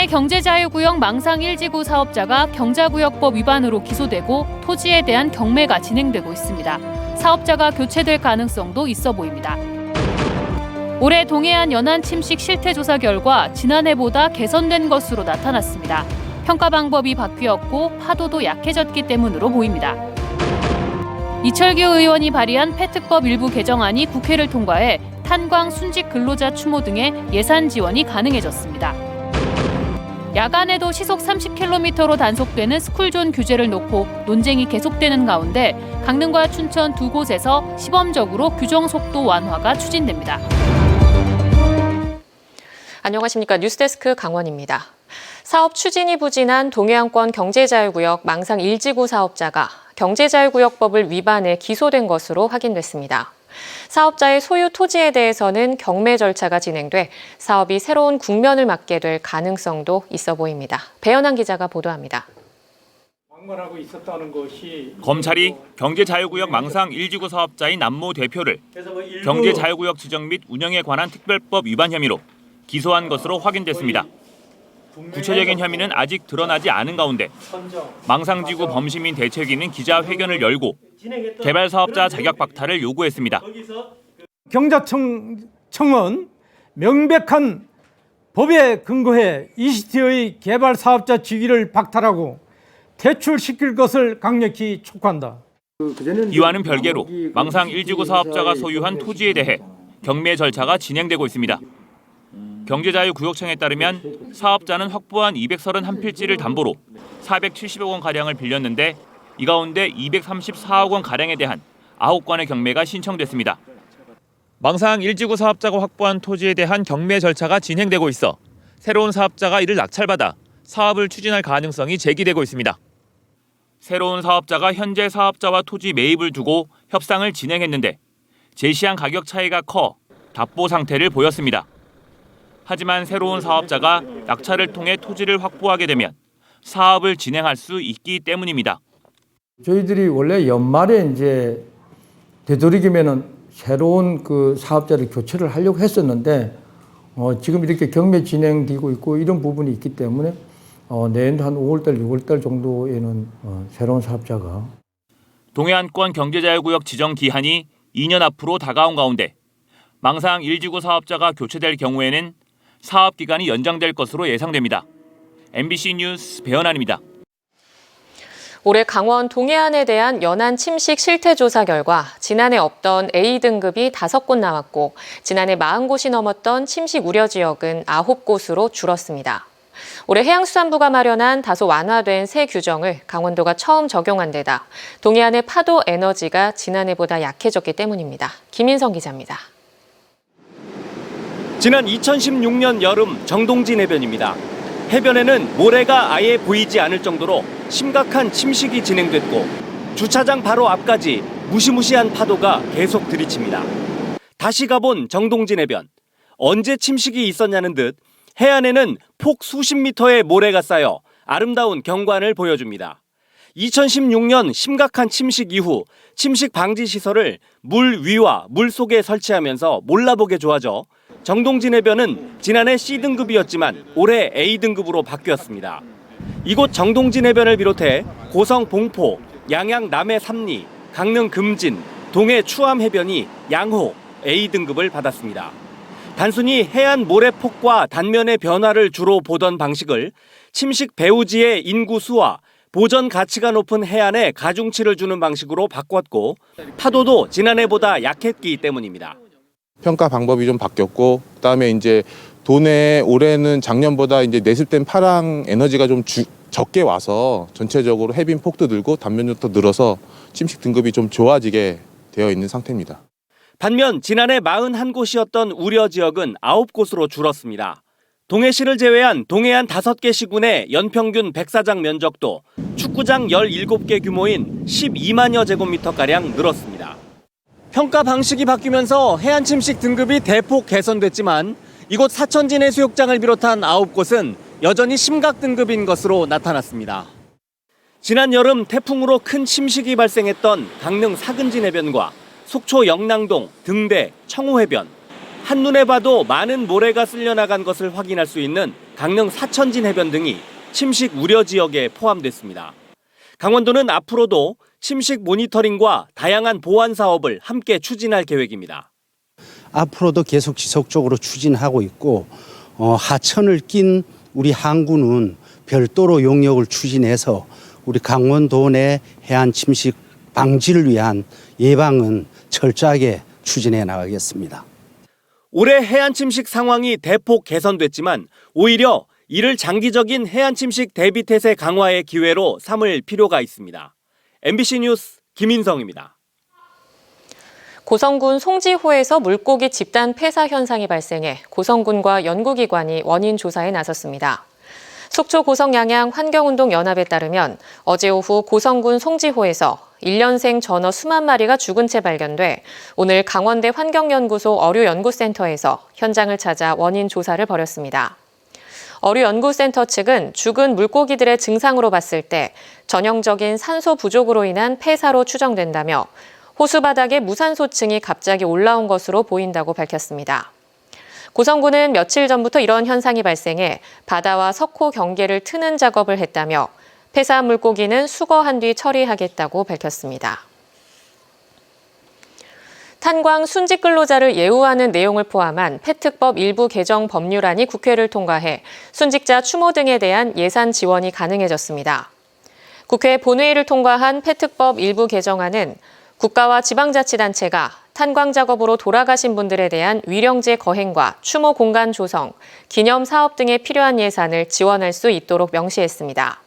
경제자유구역 망상 1지구 사업자가 경자구역법 위반으로 기소되고 토지에 대한 경매가 진행되고 있습니다. 사업자가 교체될 가능성도 있어 보입니다. 올해 동해안 연안 침식 실태 조사 결과 지난해보다 개선된 것으로 나타났습니다. 평가 방법이 바뀌었고 파도도 약해졌기 때문으로 보입니다. 이철규 의원이 발의한 폐특법 일부 개정안이 국회를 통과해 탄광 순직 근로자 추모 등의 예산 지원이 가능해졌습니다. 야간에도 시속 30km로 단속되는 스쿨존 규제를 놓고 논쟁이 계속되는 가운데 강릉과 춘천 두 곳에서 시범적으로 규정 속도 완화가 추진됩니다. 안녕하십니까. 뉴스데스크 강원입니다. 사업 추진이 부진한 동해안권 경제자유구역 망상 1지구 사업자가 경제자유구역법을 위반해 기소된 것으로 확인됐습니다. 사업자의 소유 토지에 대해서는 경매 절차가 진행돼 사업이 새로운 국면을 맞게 될 가능성도 있어 보입니다. 배현환 기자가 보도합니다. 검찰이 경제자유구역 망상 1지구 사업자인 남모 대표를 경제자유구역 지정 및 운영에 관한 특별법 위반 혐의로 기소한 것으로 확인됐습니다. 구체적인 혐의는 아직 드러나지 않은 가운데 망상지구 범시민 대책위는 기자회견을 열고 개발 사업자 자격 박탈을 요구했습니다. 경자청은 명백한 법에 근거해 이시티의 개발 사업자 직위를 박탈하고 퇴출시킬 것을 강력히 촉구한다. 이와는 별개로 망상 1지구 사업자가 소유한 토지에 대해 경매 절차가 진행되고 있습니다. 경제자유구역청에 따르면 사업자는 확보한 231필지를 담보로 470억 원가량을 빌렸는데 이 가운데 234억 원가량에 대한 9건의 경매가 신청됐습니다. 망상 1지구 사업자가 확보한 토지에 대한 경매 절차가 진행되고 있어 새로운 사업자가 이를 낙찰받아 사업을 추진할 가능성이 제기되고 있습니다. 새로운 사업자가 현재 사업자와 토지 매입을 두고 협상을 진행했는데 제시한 가격 차이가 커 답보 상태를 보였습니다. 하지만 새로운 사업자가 낙찰을 통해 토지를 확보하게 되면 사업을 진행할 수 있기 때문입니다. 저희들이 원래 연말에 이제 되도록이면은 새로운 그 사업자를 교체를 하려고 했었는데 지금 이렇게 경매 진행되고 있고 이런 부분이 있기 때문에 내년도 한 5월달, 6월달 정도에는 새로운 사업자가 동해안권 경제자유구역 지정 기한이 2년 앞으로 다가온 가운데 망상 1지구 사업자가 교체될 경우에는 사업 기간이 연장될 것으로 예상됩니다. MBC 뉴스 배현환입니다. 올해 강원 동해안에 대한 연안 침식 실태 조사 결과 지난해 없던 A등급이 5곳 나왔고 지난해 40곳이 넘었던 침식 우려 지역은 9곳으로 줄었습니다. 올해 해양수산부가 마련한 다소 완화된 새 규정을 강원도가 처음 적용한 데다 동해안의 파도 에너지가 지난해보다 약해졌기 때문입니다. 김인성 기자입니다. 지난 2016년 여름 정동진 해변입니다. 해변에는 모래가 아예 보이지 않을 정도로 심각한 침식이 진행됐고 주차장 바로 앞까지 무시무시한 파도가 계속 들이칩니다. 다시 가본 정동진 해변. 언제 침식이 있었냐는 듯 해안에는 폭 수십 미터의 모래가 쌓여 아름다운 경관을 보여줍니다. 2016년 심각한 침식 이후 침식 방지 시설을 물 위와 물 속에 설치하면서 몰라보게 좋아져 정동진 해변은 지난해 C등급이었지만 올해 A등급으로 바뀌었습니다. 이곳 정동진 해변을 비롯해 고성 봉포, 양양 남해 삼리, 강릉 금진, 동해 추암 해변이 양호 A등급을 받았습니다. 단순히 해안 모래폭과 단면의 변화를 주로 보던 방식을 침식 배후지의 인구 수와 보전 가치가 높은 해안에 가중치를 주는 방식으로 바꿨고 파도도 지난해보다 약했기 때문입니다. 평가 방법이 좀 바뀌었고 그다음에 이제 도내 올해는 작년보다 이제 내습된 파랑 에너지가 좀 적게 와서 전체적으로 해빈 폭도 늘고 단면도 늘어서 침식 등급이 좀 좋아지게 되어 있는 상태입니다. 반면 지난해 41곳이었던 우려 지역은 9곳으로 줄었습니다. 동해시를 제외한 동해안 5개 시군의 연평균 백사장 면적도 축구장 17개 규모인 12만여 제곱미터가량 늘었습니다. 평가 방식이 바뀌면서 해안 침식 등급이 대폭 개선됐지만 이곳 사천진 해수욕장을 비롯한 9곳은 여전히 심각 등급인 것으로 나타났습니다. 지난 여름 태풍으로 큰 침식이 발생했던 강릉 사근진 해변과 속초 영랑동, 등대, 청호해변. 한눈에 봐도 많은 모래가 쓸려나간 것을 확인할 수 있는 강릉 사천진 해변 등이 침식 우려 지역에 포함됐습니다. 강원도는 앞으로도 침식 모니터링과 다양한 보완 사업을 함께 추진할 계획입니다. 앞으로도 계속 지속적으로 추진하고 있고 하천을 낀 우리 항구는 별도로 용역을 추진해서 우리 강원도 내 해안 침식 방지를 위한 예방은 철저하게 추진해 나가겠습니다. 올해 해안 침식 상황이 대폭 개선됐지만 오히려 이를 장기적인 해안 침식 대비 태세 강화의 기회로 삼을 필요가 있습니다. MBC 뉴스 김인성입니다. 고성군 송지호에서 물고기 집단 폐사 현상이 발생해 고성군과 연구기관이 원인 조사에 나섰습니다. 속초 고성양양 환경운동연합에 따르면 어제 오후 고성군 송지호에서 1년생 전어 수만 마리가 죽은 채 발견돼 오늘 강원대 환경연구소 어류연구센터에서 현장을 찾아 원인 조사를 벌였습니다. 어류연구센터 측은 죽은 물고기들의 증상으로 봤을 때 전형적인 산소 부족으로 인한 폐사로 추정된다며 호수 바닥에 무산소층이 갑자기 올라온 것으로 보인다고 밝혔습니다. 고성군은 며칠 전부터 이런 현상이 발생해 바다와 석호 경계를 트는 작업을 했다며 폐사한 물고기는 수거한 뒤 처리하겠다고 밝혔습니다. 탄광 순직 근로자를 예우하는 내용을 포함한 폐특법 일부 개정 법률안이 국회를 통과해 순직자 추모 등에 대한 예산 지원이 가능해졌습니다. 국회 본회의를 통과한 폐특법 일부 개정안은 국가와 지방자치단체가 탄광 작업으로 돌아가신 분들에 대한 위령제 거행과 추모 공간 조성, 기념 사업 등에 필요한 예산을 지원할 수 있도록 명시했습니다.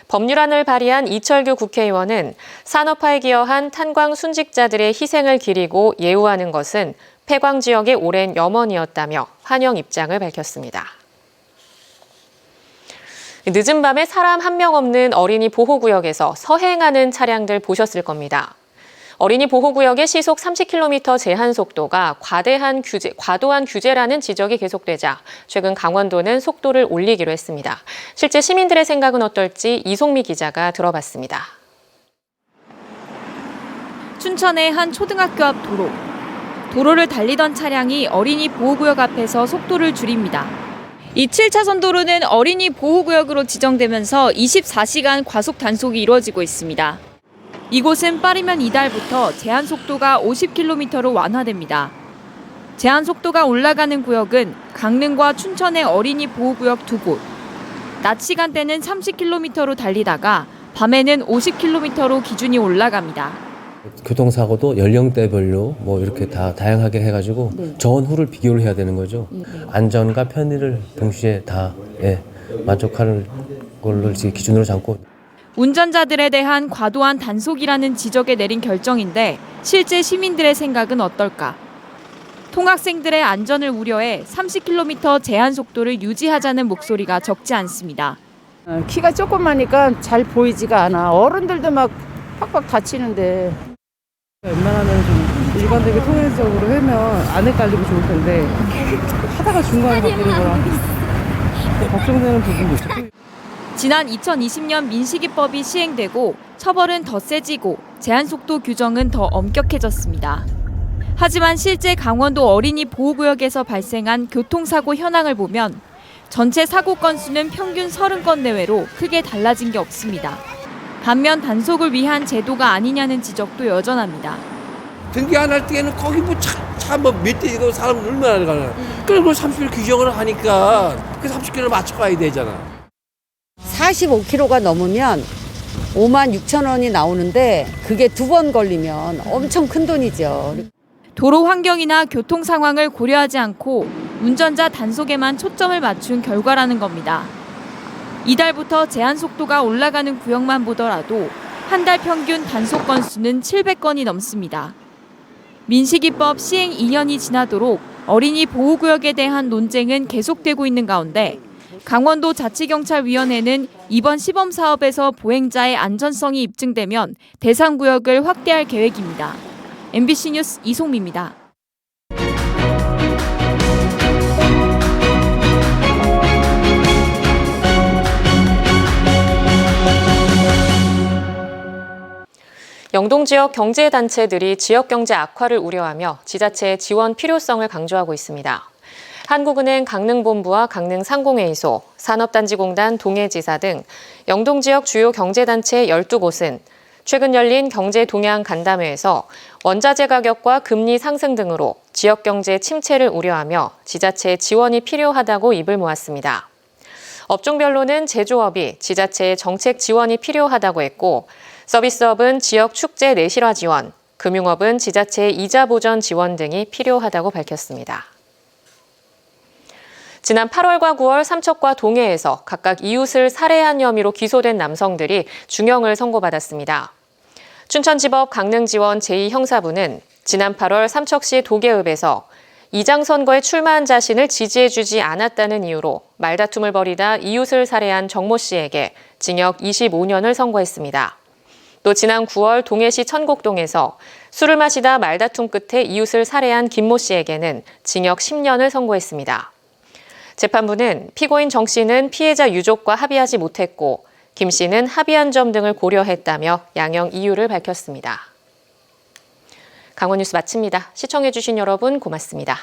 법률안을 발의한 이철규 국회의원은 산업화에 기여한 탄광 순직자들의 희생을 기리고 예우하는 것은 폐광 지역의 오랜 염원이었다며 환영 입장을 밝혔습니다. 늦은 밤에 사람 한 명 없는 어린이 보호구역에서 서행하는 차량들 보셨을 겁니다. 어린이 보호구역의 시속 30km 제한 속도가 과도한 규제라는 지적이 계속되자 최근 강원도는 속도를 올리기로 했습니다. 실제 시민들의 생각은 어떨지 이송미 기자가 들어봤습니다. 춘천의 한 초등학교 앞 도로를 달리던 차량이 어린이 보호구역 앞에서 속도를 줄입니다. 이 7차선 도로는 어린이 보호구역으로 지정되면서 24시간 과속 단속이 이루어지고 있습니다. 이곳은 빠르면 이달부터 제한 속도가 50km로 완화됩니다. 제한 속도가 올라가는 구역은 강릉과 춘천의 어린이 보호구역 2곳. 낮 시간대는 30km로 달리다가 밤에는 50km로 기준이 올라갑니다. 교통사고도 연령대별로 뭐 이렇게 다 다양하게 해가지고 전후를 비교를 해야 되는 거죠. 안전과 편의를 동시에 다 만족하는 걸로 기준으로 삼고. 운전자들에 대한 과도한 단속이라는 지적에 내린 결정인데 실제 시민들의 생각은 어떨까? 통학생들의 안전을 우려해 30km 제한 속도를 유지하자는 목소리가 적지 않습니다. 키가 조그마니까 잘 보이지가 않아. 어른들도 막 팍팍 다치는데. 웬만하면 좀 일관되게 통일적으로 하면 안 헷갈리고 좋을 텐데 하다가 중간에 바뀌는 거라 걱정되는 부분도 있죠. 지난 2020년 민식이법이 시행되고 처벌은 더 세지고 제한속도 규정은 더 엄격해졌습니다. 하지만 실제 강원도 어린이 보호구역에서 발생한 교통사고 현황을 보면 전체 사고 건수는 평균 30건 내외로 크게 달라진 게 없습니다. 반면 단속을 위한 제도가 아니냐는 지적도 여전합니다. 등기 안 할 때에는 거기 몇 대 이거 사람 얼마나 가나. 그걸 30km 규정을 하니까 그 30km 맞춰가야 되잖아. 45km가 넘으면 56,000원이 나오는데 그게 2번 걸리면 엄청 큰 돈이죠. 도로 환경이나 교통 상황을 고려하지 않고 운전자 단속에만 초점을 맞춘 결과라는 겁니다. 이달부터 제한 속도가 올라가는 구역만 보더라도 한 달 평균 단속 건수는 700건이 넘습니다. 민식이법 시행 2년이 지나도록 어린이 보호구역에 대한 논쟁은 계속되고 있는 가운데 강원도 자치경찰위원회는 이번 시범 사업에서 보행자의 안전성이 입증되면 대상 구역을 확대할 계획입니다. MBC 뉴스 이송미입니다. 영동 지역 경제단체들이 지역 경제 악화를 우려하며 지자체의 지원 필요성을 강조하고 있습니다. 한국은행 강릉본부와 강릉상공회의소, 산업단지공단 동해지사 등 영동 지역 주요 경제단체 12곳은 최근 열린 경제동향 간담회에서 원자재 가격과 금리 상승 등으로 지역 경제 침체를 우려하며 지자체의 지원이 필요하다고 입을 모았습니다. 업종별로는 제조업이 지자체의 정책 지원이 필요하다고 했고, 서비스업은 지역 축제 내실화 지원, 금융업은 지자체의 이자 보전 지원 등이 필요하다고 밝혔습니다. 지난 8월과 9월 삼척과 동해에서 각각 이웃을 살해한 혐의로 기소된 남성들이 중형을 선고받았습니다. 춘천지법 강릉지원 제2형사부는 지난 8월 삼척시 도계읍에서 이장 선거에 출마한 자신을 지지해주지 않았다는 이유로 말다툼을 벌이다 이웃을 살해한 정모 씨에게 징역 25년을 선고했습니다. 또 지난 9월 동해시 천곡동에서 술을 마시다 말다툼 끝에 이웃을 살해한 김모 씨에게는 징역 10년을 선고했습니다. 재판부는 피고인 정 씨는 피해자 유족과 합의하지 못했고 김 씨는 합의한 점 등을 고려했다며 양형 이유를 밝혔습니다. 강원 뉴스 마칩니다. 시청해주신 여러분 고맙습니다.